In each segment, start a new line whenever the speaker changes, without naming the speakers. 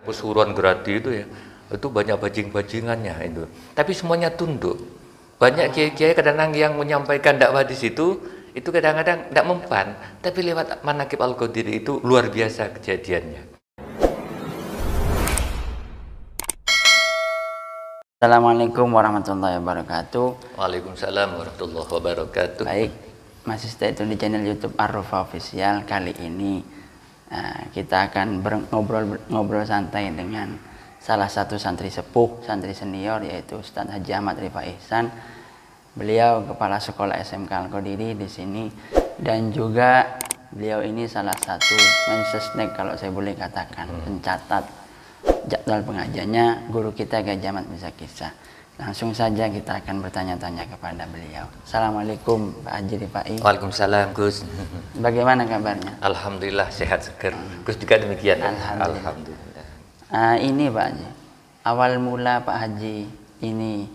Pesuruan Gradi itu banyak bajing-bajingannya itu. Tapi semuanya tunduk. Banyak kiai-kiai kadang-kadang yang menyampaikan dakwah di situ itu kadang-kadang tidak mempan, tapi lewat Manaqib Al-Qadiri itu luar biasa kejadiannya.
Assalamualaikum warahmatullahi wabarakatuh.
Waalaikumsalam warahmatullahi wabarakatuh.
Baik, masih stay tune di channel YouTube Ar-Rufa Official. Kali ini kita akan ngobrol santai dengan salah satu santri sepuh, santri senior, yaitu Ustadz Haji Ahmad Rifai Ihsan. Beliau kepala sekolah SMK Al-Qadiri di sini, dan juga beliau ini salah satu mensesnek, kalau saya boleh katakan, pencatat jadwal pengajiannya guru kita Haji Ahmad Mirza Kisah. Langsung saja kita akan bertanya-tanya kepada beliau. Assalamualaikum Pak Haji Rifai.
Waalaikumsalam Gus.
Bagaimana kabarnya?
Alhamdulillah sehat seger. Gus juga demikian.
Alhamdulillah. Ini Pak Haji, awal mula Pak Haji ini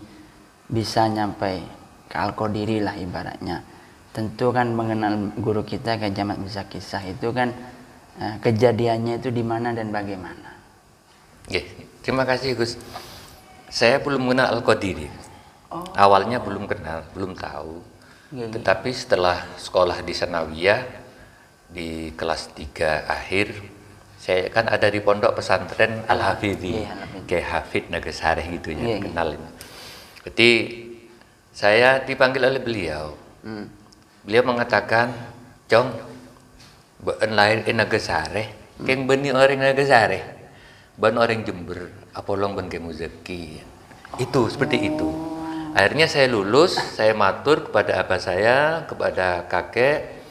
bisa nyampai ke Al-Qadiri lah ibaratnya. Tentu kan mengenal guru kita Haji Ahmad Mirza Kisah itu kan kejadiannya itu di mana dan bagaimana?
Terima kasih Gus. Saya belum mengenal Al-Qadiri. Awalnya belum kenal, belum tahu. Tetapi setelah sekolah di Sanawiyah di kelas 3 akhir, saya kan ada di pondok pesantren Al-Hafidhi, kayak Hafid Nagasari gitu ya, kenal ini. Jadi saya dipanggil oleh beliau. Beliau mengatakan, "Jong, ben lahir di Nagasari, keng beni orang Nagasari. Ban orang Jember, apolong ban Muzaki." Itu seperti itu. Akhirnya saya lulus, saya matur kepada abah saya, kepada kakek,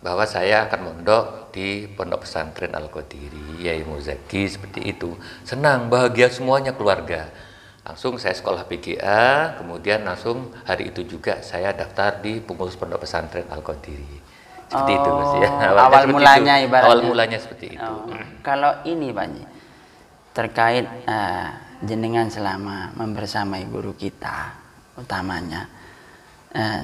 bahwa saya akan mondok di pondok pesantren Al-Qadiri, Yai Muzaki, seperti itu. Senang, bahagia semuanya keluarga. Langsung saya sekolah PGA, kemudian langsung hari itu juga saya daftar di pengurus pondok pesantren Al-Qadiri. Seperti itu Mas ya.
Awal mulanya itu. Ibaratnya.
Awal mulanya seperti itu.
Kalau ini Pak Haji, terkait jenengan selama membersamai guru kita, utamanya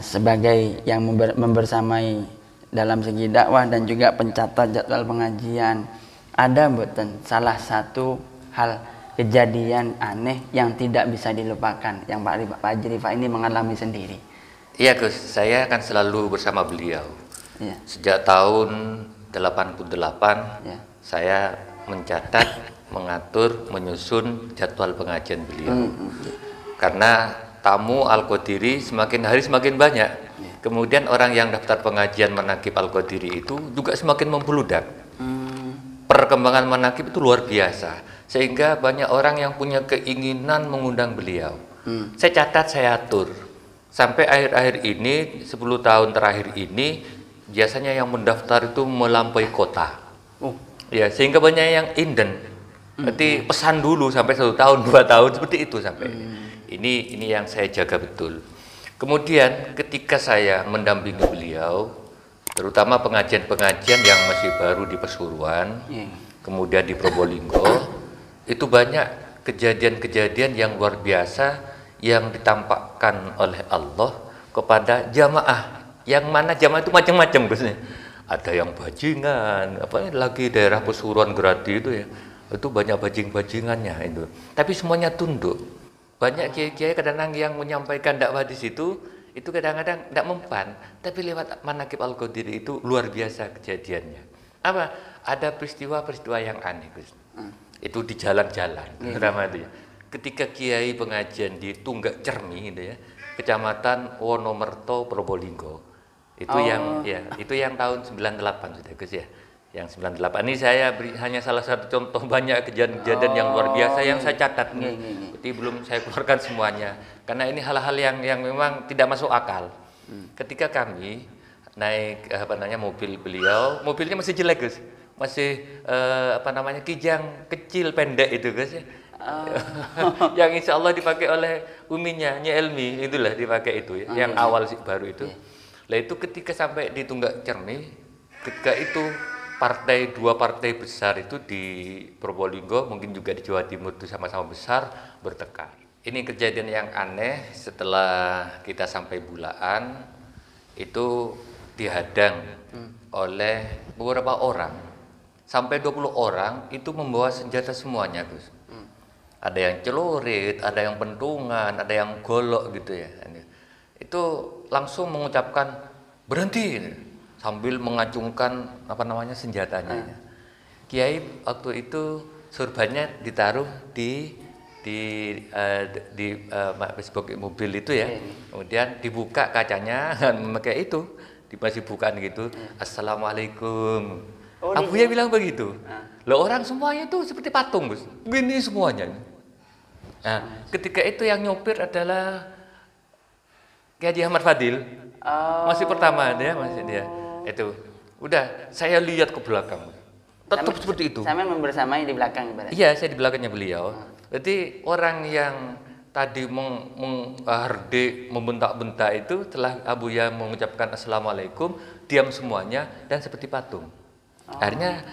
sebagai yang membersamai dalam segi dakwah dan juga pencatat jadwal pengajian, ada mboten salah satu hal kejadian aneh yang tidak bisa dilupakan yang Pak Haji Rifai ini mengalami sendiri?
Iya Gus, saya akan selalu bersama beliau. Sejak tahun 88 saya mencatat, mengatur, menyusun jadwal pengajian beliau. Karena tamu Al-Qadiri semakin hari semakin banyak. Kemudian orang yang daftar pengajian Manaqib Al-Qadiri itu juga semakin membludak. Perkembangan Manaqib itu luar biasa, sehingga banyak orang yang punya keinginan mengundang beliau. Saya catat, saya atur. Sampai akhir-akhir ini, 10 tahun terakhir ini, biasanya yang mendaftar itu melampaui kota. Ya, sehingga banyak yang inden. Berarti pesan dulu sampai 1 tahun, 2 tahun, seperti itu sampai. Ini yang saya jaga betul. Kemudian ketika saya mendampingi beliau, terutama pengajian-pengajian yang masih baru di Pesuruan, kemudian di Probolinggo, itu banyak kejadian-kejadian yang luar biasa yang ditampakkan oleh Allah kepada jamaah. Yang mana jamaah itu macam-macam Gusnya. Ada yang bajingan, lagi daerah Pesuruan Gradi itu ya. Itu banyak bajing-bajingannya itu. Tapi semuanya tunduk. Banyak kiai-kiai kadang-kadang yang menyampaikan dakwah di situ itu kadang-kadang tidak mempan, tapi lewat Manaqib Al-Qadiri itu luar biasa kejadiannya. Apa? Ada peristiwa-peristiwa yang aneh, Gus. Itu di jalan-jalan, ketika kiai pengajian di Tunggak Cermi gitu ya, Kecamatan Wonomerto, Probolinggo. Itu itu yang tahun 98 sudah Gus ya. Yang 98 ini saya beri hanya salah satu contoh banyak kejadian-kejadian yang luar biasa yang saya catat. Jadi belum saya keluarkan semuanya karena ini hal-hal yang memang tidak masuk akal. Ketika kami naik mobil beliau, mobilnya masih jelek Gus, masih kijang kecil pendek itu Gus ya. Yang insya Allah dipakai oleh uminya Nyi Elmi, itulah dipakai itu ya, yang awal sih baru itu. Lah itu ketika sampai di Tunggak Cermi, ketika itu dua partai besar itu di Probolinggo, mungkin juga di Jawa Timur itu sama-sama besar bertengkar. Ini kejadian yang aneh. Setelah kita sampai Bulaan itu dihadang oleh beberapa orang sampai 20 orang itu membawa senjata semuanya, Gus. Ada yang celurit, ada yang pentungan, ada yang golok gitu ya. Itu langsung mengucapkan berhenti sambil mengacungkan senjatanya. Kiai waktu itu surbannya ditaruh di Facebook mobil itu ya. Kemudian dibuka kacanya memakai itu, masih bukaan gitu. Assalamualaikum. Abuya bilang begitu. Loh, orang semuanya itu seperti patung, Gus. Begini semuanya. Nah, ketika itu yang nyopir adalah Kiai Haji Ahmad Fadil. Masih pertama masih dia. Itu. Udah, saya lihat ke belakang. Tetap seperti itu.
Sama membersamai di belakang berarti.
Iya, saya di belakangnya beliau. Berarti orang yang tadi menghardik, membentak-bentak itu setelah Abuya mengucapkan Assalamualaikum, diam semuanya dan seperti patung. Akhirnya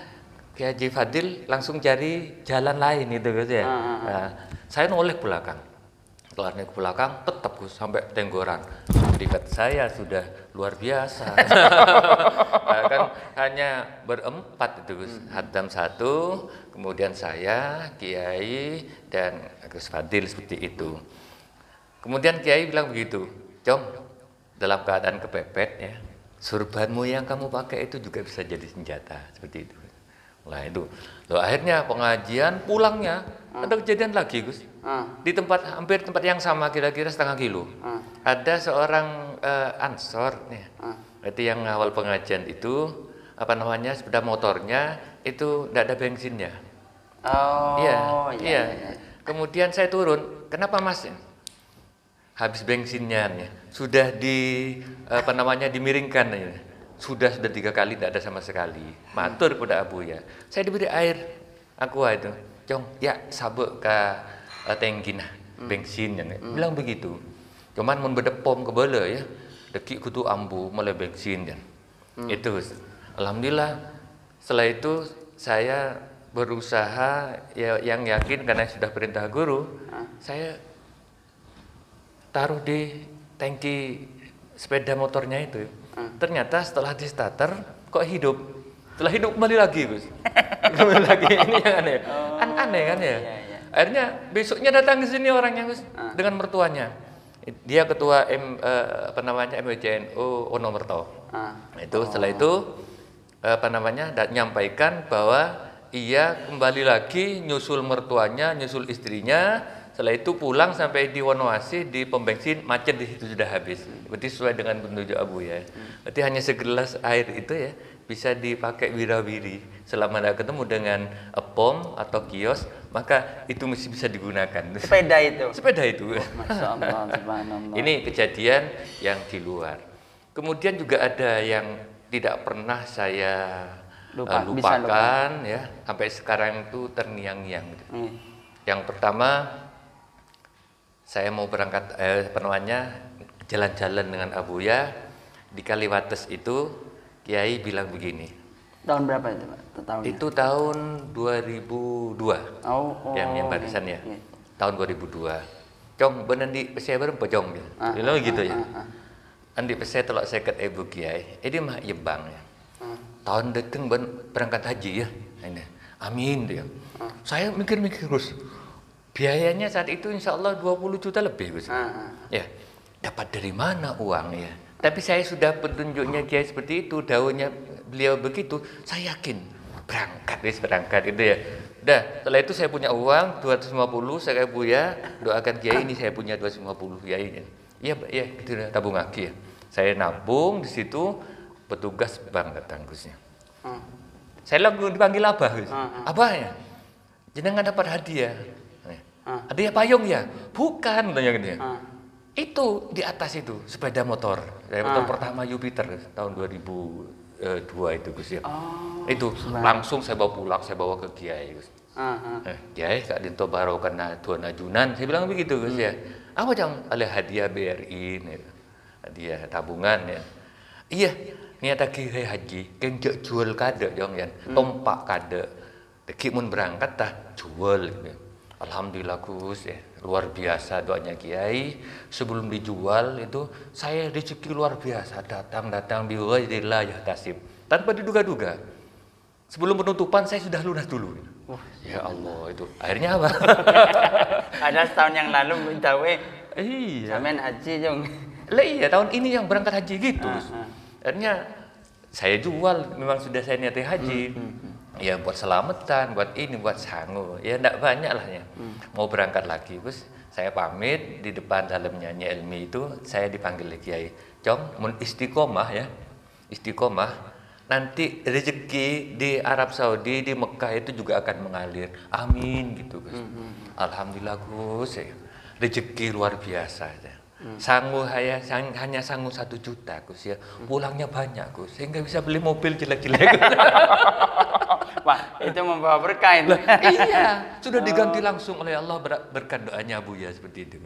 Kiai Haji Fadil langsung cari jalan lain itu Gus ya. Nah, saya noleh belakang. Setelah naik ke belakang tetap Gus sampai tenggoran. Dekat saya sudah luar biasa. Nah, kan hanya berempat itu Gus. Haddam satu, kemudian saya, Kiai dan Gus Fadil seperti itu. Kemudian Kiai bilang begitu, "Jong, dalam keadaan kepepet ya, surbanmu yang kamu pakai itu juga bisa jadi senjata." Seperti itu. Nah itu, loh, akhirnya pengajian pulangnya ada kejadian lagi Gus. Di hampir tempat yang sama kira-kira setengah kilo. Ada seorang ansor nih, itu yang awal pengajian itu sepeda motornya itu tidak ada bensinnya. Iya. Kemudian saya turun, kenapa Mas? Habis bensinnya nih, sudah dimiringkan ya. Sudah 3 kali tidak ada sama sekali. Matur kepada Abuya. Saya diberi air aqua itu. Jong, ya sabuk ke tengkina bensin ya. Bilang begitu. Cuman mun bedepom ke bala ya. Dekik kutu ambu mulai bensin ya. Itu. Alhamdulillah setelah itu saya berusaha ya, yang yakin karena sudah perintah guru, saya taruh di tangki sepeda motornya itu. Ternyata setelah di starter kok hidup. Setelah hidup kembali lagi Gus. Kembali lagi, ini yang aneh. Aneh kan ya. Akhirnya besoknya datang ke sini orangnya Gus dengan mertuanya. Dia ketua MWJNU Wonomerto. Itu setelah itu nyampaikan bahwa ia kembali lagi nyusul mertuanya, nyusul istrinya. Setelah itu pulang sampai di Wonoasi di pom bensin macet di situ sudah habis. Berarti sesuai dengan petunjuk Abuya. Berarti hanya segelas air itu ya bisa dipakai wirawiri. Selama tidak ketemu dengan pom atau kios, maka itu mesti bisa digunakan.
Sepeda itu.
Sepeda itu.
Masya Allah, subhanallah.
Ini kejadian yang di luar. Kemudian juga ada yang tidak pernah saya lupakan ya sampai sekarang itu terngiang-ngiang. Yang pertama, saya mau berangkat jalan-jalan dengan Abuya di Kaliwates itu. Kiai bilang begini.
Tahun berapa itu Pak? Tahunnya?
Itu tahun 2002. Yang barisan ya. Tahun 2002. Cong bener di saya berapa Cong gitu. Bilang gitu ya. Andi saya telok seket ibu Kiai. Ini mah yebang ya. Tahun datang berangkat haji ya. Amin dia. Saya mikir-mikir terus. Biayanya saat itu insya Allah 20 juta lebih Gus. Ya, dapat dari mana uang ya? Tapi saya sudah petunjuknya Kiai seperti itu, daunnya beliau begitu, saya yakin berangkat itu ya. Udah, setelah itu saya punya uang 250, saya kayak Buya, doakan Kiai ini saya punya 250 Kiai. Iya, gitu tabung lagi ya. Saya nabung di situ, petugas bank datang Gusnya. Saya langsung dipanggil Abah Gus. Abah ya, jenengan dapat hadiah. Hadiah payung ya? Bukan, tanya gitu ya. Itu di atas itu sepeda motor. Motor pertama Jupiter tahun 2002 itu Gus ya. Itu langsung saya bawa pulang, saya bawa ke Kiai Gus. Kiai Kak Dinto Baro kena tuan ajunan, saya bilang begitu Gus ya. Apa jangan ada hadiah BRI, hadiah tabungan ya. Iya, niat Kiai haji, kenjak jual kade jong ya, tompak kade. Deki mun berangkat tah jual gitu. Alhamdulillah Gus ya, luar biasa doanya Kiai. Sebelum dijual itu saya rezeki luar biasa, datang biwajillah ya tasib tanpa diduga-duga. Sebelum penutupan saya sudah lunas dulu. Ya Allah, itu akhirnya apa?
Ada setahun yang lalu minta
Iya.
sampean haji Jong.
Lah iya, tahun ini yang berangkat haji gitu. Akhirnya saya jual, memang sudah saya niatnya haji. Ya buat selamatan, buat ini, buat sangu. Ya enggak banyak lah ya. Mau berangkat lagi, Gus. Saya pamit di depan dalam nyanyi Elmi itu, saya dipanggil Kiai. Jong, mun istiqomah ya. Istiqomah. Nanti rezeki di Arab Saudi, di Mekah itu juga akan mengalir. Amin gitu, Gus. Alhamdulillah, Gus. Rezeki luar biasa ya. Sangu hanya sangu 1 juta, Gus ya. Pulangnya banyak, Gus. Sehingga bisa beli mobil jelek-jelek.
Wah, itu membawa berkah itu.
Iya, sudah diganti langsung oleh Allah berkat doanya Buya seperti itu.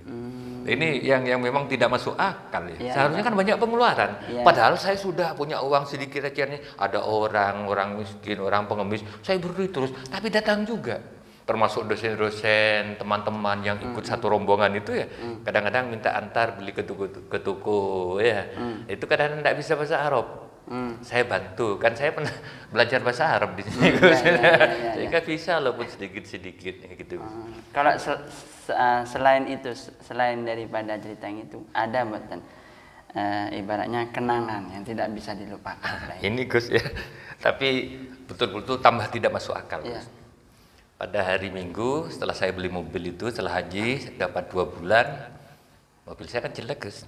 Ini yang memang tidak masuk akal ya. Seharusnya kan banyak pengeluaran. Padahal saya sudah punya uang sedikit aja nih. Ada orang miskin, orang pengemis, saya beri terus. Tapi datang juga. Termasuk dosen-dosen, teman-teman yang ikut satu rombongan itu ya. Kadang-kadang minta antar beli ke toko ya. Itu kadang-kadang tidak bisa bahasa Arab. Saya bantu, kan saya pernah belajar bahasa Arab di sini, sehingga bisa walaupun sedikit-sedikit gitu.
Kalau selain itu, selain daripada cerita yang itu, ada buatan ibaratnya kenangan yang tidak bisa dilupakan.
Ini Gus ya, tapi betul-betul tambah tidak masuk akal. Gus. Pada hari Minggu setelah saya beli mobil itu, setelah haji dapat 2 bulan. Mobil saya kan jelek, Gus.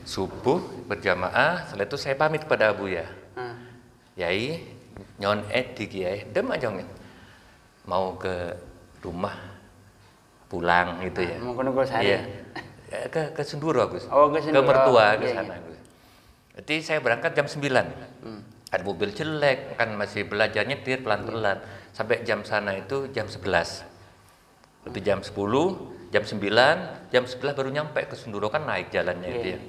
Subuh berjamaah, setelah itu saya pamit kepada Abu ya. Yai, nyon di kiai, dem aja mau ke rumah pulang gitu ya.
Mau ke Nugol Sari.
Iya. Ke Senduro, Gus.
Oh, ke Senduro.
Ke mertua ke sana, Gus. Jadi saya berangkat jam 9. Ada mobil jelek, kan masih belajar nyetir pelan-pelan. Sampai jam sana itu jam 11. Itu jam 10, jam 9, jam 11 baru nyampe ke Senduro, kan naik jalannya itu ya.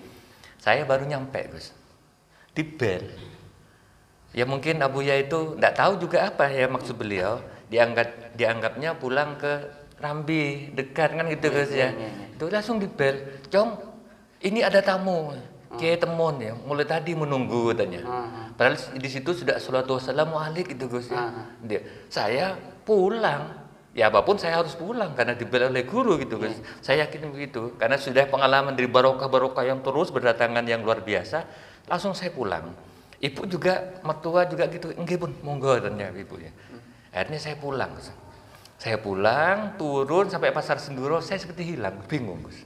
Saya baru nyampe, Gus. Di bel. Ya mungkin Abuya itu enggak tahu juga apa ya maksud beliau. Dianggapnya pulang ke Rambi, dekat kan gitu, Gus ya. Itu langsung di bel. Jong, ini ada tamu. Kiai Temon ya, mulai tadi menunggu katanya. Padahal di situ sudah salatu wassalamu alaik gitu, Gus ya. Saya pulang. Ya apapun saya harus pulang karena dibela oleh guru gitu, Gus. Saya yakin begitu karena sudah pengalaman dari barokah-barokah yang terus berdatangan yang luar biasa. Langsung saya pulang. Ibu juga, mertua juga gitu. Nggih Bun, monggo katanya ibu ya. Akhirnya saya pulang, Gus. Saya pulang, turun sampai pasar Senduro, saya seperti hilang, bingung, Gus.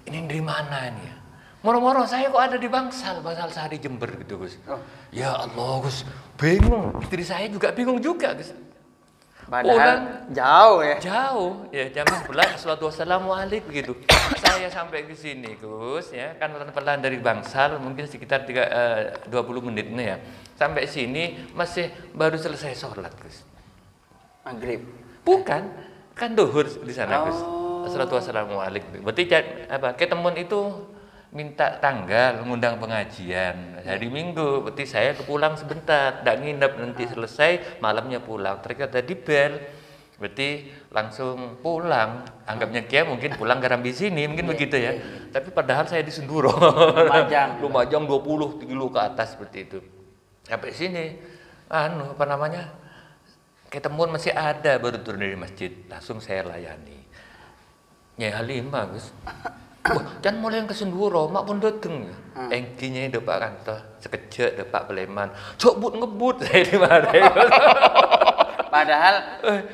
Ini dari mana ini ya? Moro-moro saya kok ada di Bangsal Sari Jember gitu, Gus. Ya Allah, Gus, bingung. Istri saya juga bingung juga, Gus.
Padahal jauh ya.
Jauh ya, jam 11 salatu wassalamu alaik begitu. Saya sampai ke sini, Gus ya, kan pelan-pelan dari Bangsal mungkin sekitar 20 menit nih ya. Sampai sini masih baru selesai sholat, Gus.
Maghrib.
Bukan, kan duhur di sana, Gus. Salatu wassalamu alaik. Berarti apa? Ketemuan itu minta tanggal mengundang pengajian hari Minggu, berarti saya pulang sebentar, tidak nginep, nanti selesai malamnya pulang. Ternyata di bel, berarti langsung pulang. Anggapnya Kia mungkin pulang ke Rambi sini, mungkin begitu ya. Tapi padahal saya di Senduro, Lumajang 20 kilo ke atas seperti itu. Sampai sini, apa namanya? Ketemuan masih ada, baru turun dari masjid, langsung saya layani. Nyai Halimah, Gus. Wah, jangan mulai yang ke Senduro, mak pun dateng. Engkinya itu Pak Kanto, sekejap ada Pak Peleman. Cok but ngebut saya dimarahi.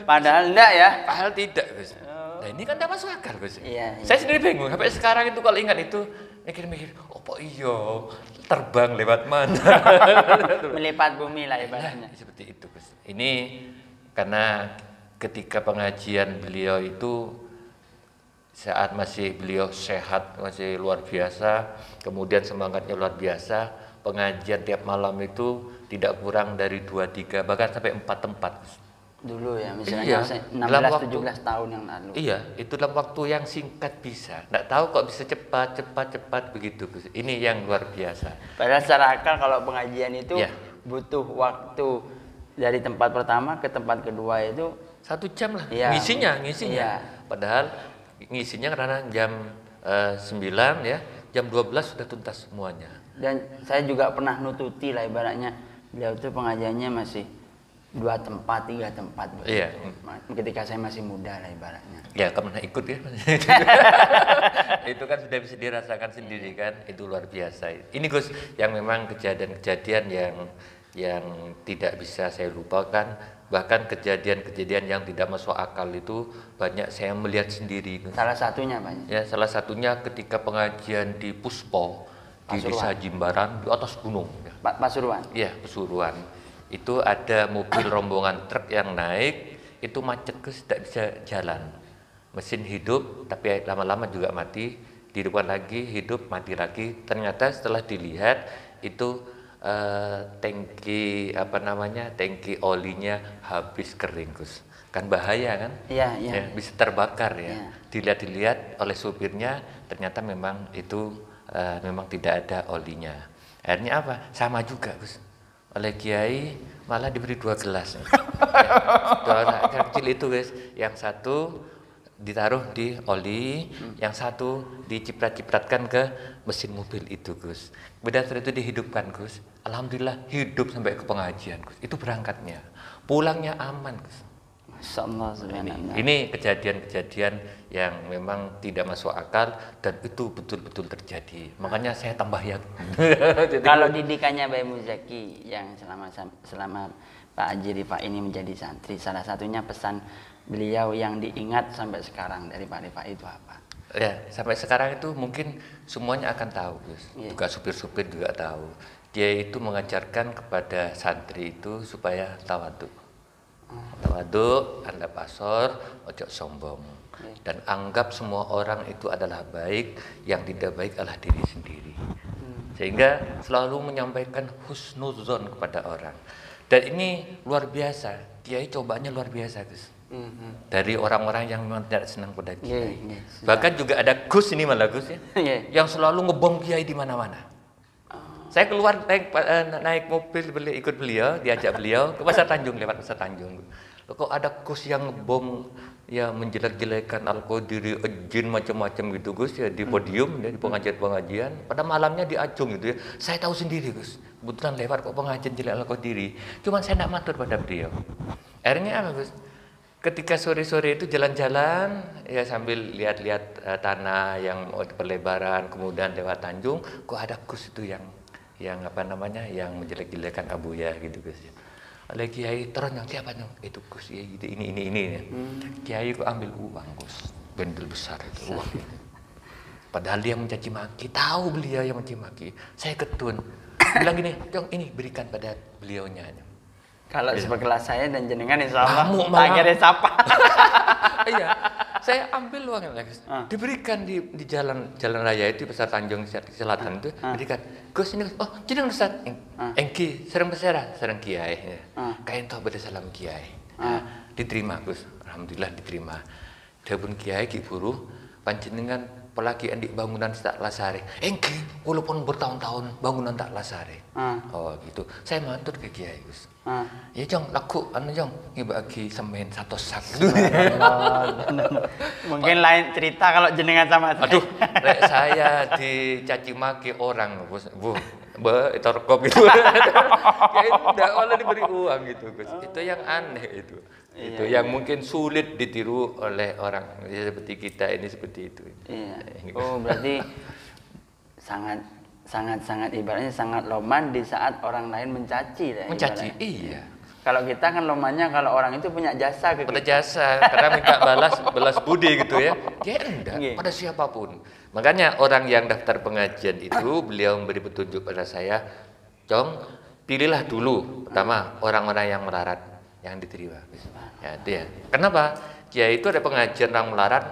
Padahal enggak ya?
Padahal tidak, Gus. Nah ini kan tidak masuk akal, Gus.
Iya.
Saya sendiri bingung. Sampai sekarang itu kalau ingat itu mikir-mikir, apa iya terbang lewat mana?
Melipat bumi lah ibaratnya.
Seperti itu, Gus. Ini karena ketika pengajian beliau itu saat masih beliau sehat, masih luar biasa, kemudian semangatnya luar biasa, pengajian tiap malam itu tidak kurang dari 2, 3, bahkan sampai 4 tempat.
Dulu ya, misalnya 16-17 tahun yang lalu.
Iya, itu dalam waktu yang singkat bisa. Nggak tahu kok bisa cepat begitu. Ini yang luar biasa.
Padahal secara akal kalau pengajian itu butuh waktu dari tempat pertama ke tempat kedua itu
1 jam lah,
iya,
ngisinya.
Iya.
Padahal ngisinya karena jam 9 ya, jam 12 sudah tuntas semuanya.
Dan saya juga pernah nututi lah ibaratnya beliau itu pengajiannya masih 2 tempat, 3 tempat.
Iya.
Ketika saya masih muda lah ibaratnya.
Ya, kemana ikut ya. Itu kan sudah bisa dirasakan sendiri kan, itu luar biasa. Ini Gus, yang memang kejadian-kejadian yang tidak bisa saya lupakan, bahkan kejadian-kejadian yang tidak masuk akal itu banyak saya melihat sendiri. Gus.
Salah satunya Pak?
Ya, salah satunya ketika pengajian di Puspo, di Desa Jimbaran, di atas gunung.
Pasuruan?
Iya, Pasuruan. Itu ada mobil rombongan truk yang naik, itu macet Gus, tidak bisa jalan. Mesin hidup, tapi lama-lama juga mati, dihidupkan lagi, hidup, mati lagi. Ternyata setelah dilihat itu tangki olinya habis kering Gus. Kan bahaya kan?
Iya.
Ya, bisa terbakar ya. Dilihat oleh supirnya, ternyata memang itu memang tidak ada olinya. Akhirnya apa? Sama juga Gus. Oleh Kiai malah diberi 2 gelas. Ya. 2 anak kecil itu guys, yang satu ditaruh di oli, yang satu diciprat-cipratkan ke mesin mobil itu Gus. Kemudian setelah itu dihidupkan Gus. Alhamdulillah hidup sampai ke pengajian Gus. Itu berangkatnya, pulangnya aman Gus. Ini kejadian-kejadian yang memang tidak masuk akal dan itu betul-betul terjadi. Makanya saya tambah yakin.
Kalau didikannya Mbak Muzaki yang selama Pak Haji Rifai ini menjadi santri, salah satunya pesan beliau yang diingat sampai sekarang dari Pak Rifai itu apa?
Ya, sampai sekarang itu mungkin semuanya akan tahu, Gus. Juga supir-supir juga tahu. Dia itu mengajarkan kepada santri itu supaya tawadhu. Tawadhu, Anda pasor, ojo sombong. Dan anggap semua orang itu adalah baik, yang tidak baik adalah diri sendiri. Sehingga selalu menyampaikan husnuzon kepada orang. Dan ini luar biasa, Kiai cobanya luar biasa Gus. Dari orang-orang yang memang tidak senang pada Kiai. Bahkan juga ada Gus ini malah Gus ya, yang selalu ngebom Kiai di mana-mana. Saya keluar naik mobil ikut beliau, diajak beliau ke Pasar Tanjung, lewat Pasar Tanjung. Kok ada Gus yang ngebom ya, menjelek-jelekan Al-Qadiri, jin macam-macam gitu Gus ya, di podium ya, di pengajian-pengajian. Pada malamnya di Acung gitu ya. Saya tahu sendiri Gus, kebetulan lewat kok pengajian jelek Al-Qadiri. Cuman saya tidak matur pada beliau. Akhirnya apa Gus? Ketika sore-sore itu jalan-jalan ya sambil lihat-lihat tanah yang perlebaran, kemudian lewat Tanjung, kok ada Gus itu yang yang menjelek-jelekan Abuya gitu Gus ya. Oleh Kiai terus yang siapa dong? Itu Gus ya, gitu, ini ya. Kiai kok ambil uang Gus, bendel besar itu uang. Padahal dia mencaci maki, tahu beliau yang mencaci maki. Saya ketun, bilang gini, dong ini berikan pada beliaunya.
Kalau sekelas saya dan jenengan insya Allah
akhirnya
siapa?
Iya, saya ambil uangnya Gus, diberikan di jalan raya itu Pasar Tanjung Selatan itu, berikan. Gus ini, oh jenengan Ustaz, engki sering bersera, sering Kiai, kain toh bersalam Kiai, diterima Gus, alhamdulillah diterima. Dapun Kiai ki buru, panjenengan apalagi andik bangunan tak lasare, engki walaupun bertahun-tahun bangunan tak lasare. Oh gitu, saya matur ke Kiai Gus. Ya jong, laku jong, bagi semen 1 sak.
Mungkin lain cerita kalau jenengan sama saya.
Aduh, saya dicaci maki orang, Bu, itu rekop itu. Kayak tidak oleh diberi uang gitu, Gus. Itu yang aneh itu. Itu yang mungkin sulit ditiru oleh orang seperti kita ini seperti itu.
Iya. Oh, berarti sangat ibaratnya sangat loman di saat orang lain mencaci ya,
mencaci ibaratnya. Iya,
kalau kita kan lomannya kalau orang itu punya jasa ke
pada kita. Jasa karena minta balas budi gitu ya, enggak pada siapapun. Makanya orang yang daftar pengajian itu beliau memberi petunjuk pada saya, Cong, pilihlah dulu pertama orang-orang yang melarat yang diterima ya, itu ya. Kenapa? Kiai itu ada pengajian orang melarat,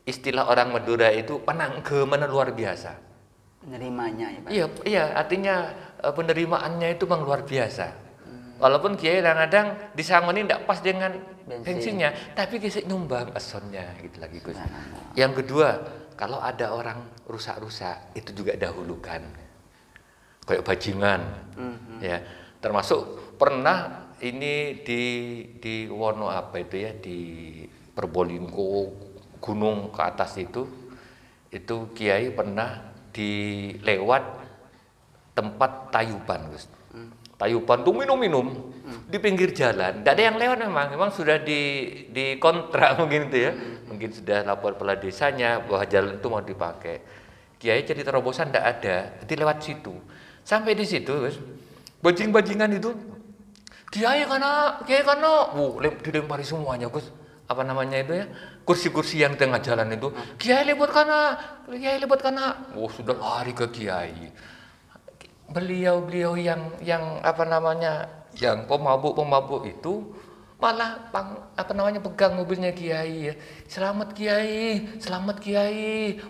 istilah orang Madura itu penanggeman luar biasa.
Menerimanya ya Pak?
Iya, artinya penerimaannya itu memang luar biasa. Walaupun Kiai kadang-kadang disangoni tidak pas dengan bensinnya, tapi kisah nyumbang esonnya gitu lagi Gus. Yang kedua, kalau ada orang rusak-rusak itu juga dahulukan, kayak bajingan, ya. Termasuk pernah ini di Wono apa itu ya, di Probolinggo gunung ke atas itu Kiai pernah dilewat tempat tayuban Gus. tayupan tuh minum-minum di pinggir jalan. Tidak ada yang lewat memang sudah di kontrak mungkin itu ya. Mungkin sudah lapor kepala desanya bahwa jalan itu mau dipakai. Kiai jadi terobosan tidak ada, jadi lewat situ. Sampai di situ, bajing-bajingan itu, Kiai kana, dilempari semuanya, Gus. Apa namanya itu ya? Kursi-kursi yang tengah jalan itu, Kiai lewat kana. Oh, sudah lari ke Kiai. Beliau yang apa namanya, yang pemabuk itu malah pegang mobilnya Kiai ya. Selamat Kiai,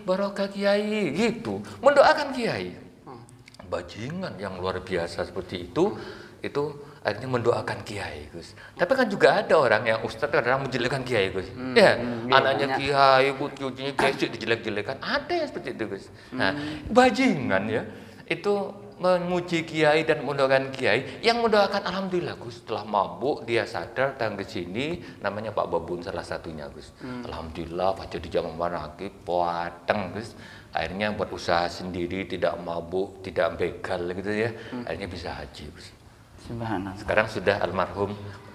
barokah Kiai, gitu. Mendoakan Kiai. Bajingan yang luar biasa seperti itu akhirnya mendoakan Kiai, Gus. Tapi kan juga ada orang yang ustadz kadang menjelekkan Kiai, Gus. Anaknya Kiai, cucunya Kiai dijelek-jelekan. Ada yang seperti itu, Gus. Nah, bajingan ya. Itu memuji Kiai dan mendoakan Kiai, yang mendoakan alhamdulillah, Gus, setelah mabuk dia sadar datang ke sini, namanya Pak Babun salah satunya, Gus. Alhamdulillah Pak jadi jangan lagi puateng, Gus. Akhirnya buat usaha sendiri, tidak mabuk, tidak begal gitu ya. Akhirnya bisa haji, Gus.
Subhanallah.
Sekarang sudah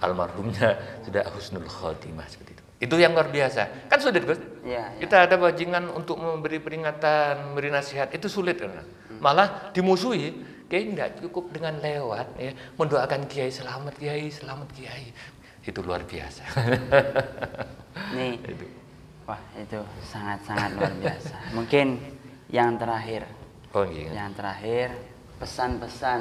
almarhumnya sudah husnul khotimah seperti itu. Itu yang luar biasa. Kan sulit, Gus.
Ya.
Kita ada bajingan untuk memberi peringatan, memberi nasihat, itu sulit kan. Malah dimusuhi. Kiai tidak cukup dengan lewat ya, mendoakan Kiai selamat Kiai. Itu luar biasa.
Nih. Wah, itu sangat-sangat luar biasa. Mungkin yang terakhir.
Oh, iya.
Yang terakhir, pesan-pesan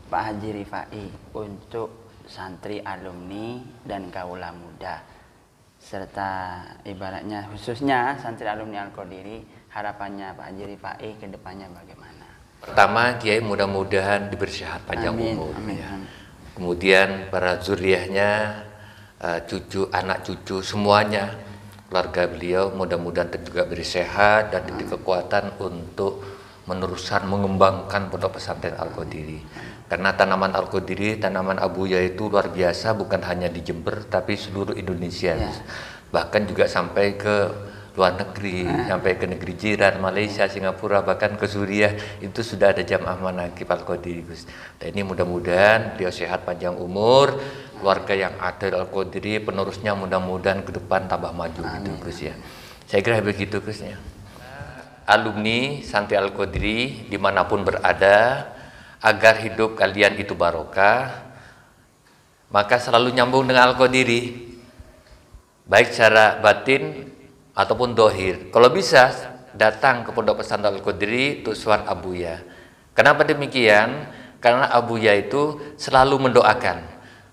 Pak Haji Rifai untuk santri alumni dan kaula muda, serta ibaratnya khususnya santri alumni Al-Qadiri, harapannya Pak Haji Rifai ke depannya bagaimana?
Pertama, Kiai mudah-mudahan diberi sehat panjang umur.
Amin.
Ya. Kemudian para zuriahnya, anak cucu semuanya, keluarga beliau mudah-mudahan juga beri sehat dan diberi kekuatan untuk meneruskan mengembangkan pondok pesantren Al-Qadiri. Karena tanaman Al-Qadiri, tanaman Abuya itu luar biasa, bukan hanya di Jember tapi seluruh Indonesia. Ya. Bahkan juga sampai ke luar negeri, sampai ke negeri jiran, Malaysia, Singapura, bahkan ke Suriah, itu sudah ada jamaah manaqib Al-Qadiri, Gus. Dan ini mudah-mudahan beliau sehat panjang umur, keluarga yang adil Al-Qadiri, penerusnya mudah-mudahan ke depan tambah maju gitu, Gus ya. Saya kira begitu, Gus ya. Alumni santri Al-Qadiri dimanapun berada, agar hidup kalian itu barokah, maka selalu nyambung dengan Al-Qadiri, baik secara batin ataupun dohir. Kalau bisa datang ke pondok pesantren Al-Qadiri Tuswan Abuya. Kenapa demikian? Karena Abuya itu selalu mendoakan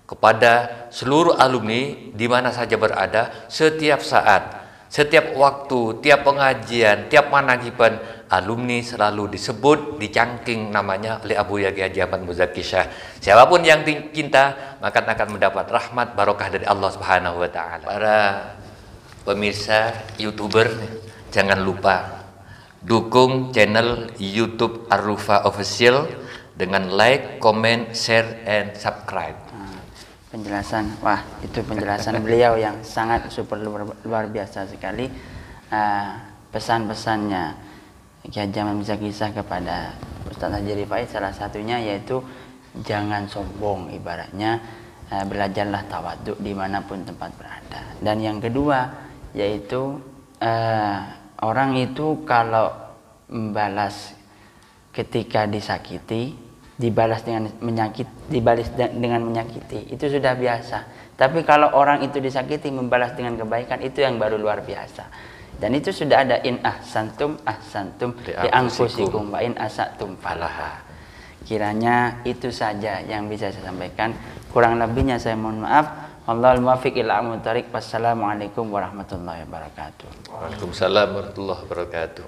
kepada seluruh alumni di mana saja berada, setiap saat, setiap waktu, tiap pengajian, tiap manaqiban, alumni selalu disebut, dicangking namanya oleh Abuya Kiai Haji Ahmad Muzaki Syah. Siapapun yang cinta maka akan mendapat rahmat barokah dari Allah Subhanahu wa taala. Para pemirsa YouTuber, jangan lupa dukung channel YouTube Ar-Rufa Official dengan like, comment, share, and subscribe.
Penjelasan, wah itu penjelasan beliau yang sangat super luar biasa sekali. Pesan-pesannya Kiai Haji Ahmad Muzaki Syah kepada Ustaz Haji Rifai salah satunya yaitu jangan sombong, ibaratnya belajarlah tawaduk dimanapun tempat berada. Dan yang kedua yaitu orang itu kalau membalas ketika disakiti, dibalas dengan menyakiti, itu sudah biasa. Tapi kalau orang itu disakiti membalas dengan kebaikan, itu yang baru luar biasa. Dan itu sudah ada in ahsantum li anfusikum wa in asatum falaha. Kiranya itu saja yang bisa saya sampaikan. Kurang lebihnya saya mohon maaf. Wallahul muwaffiq ila aqwamit thoriq. Wassalamualaikum warahmatullahi wabarakatuh.
Waalaikumsalam warahmatullahi wabarakatuh.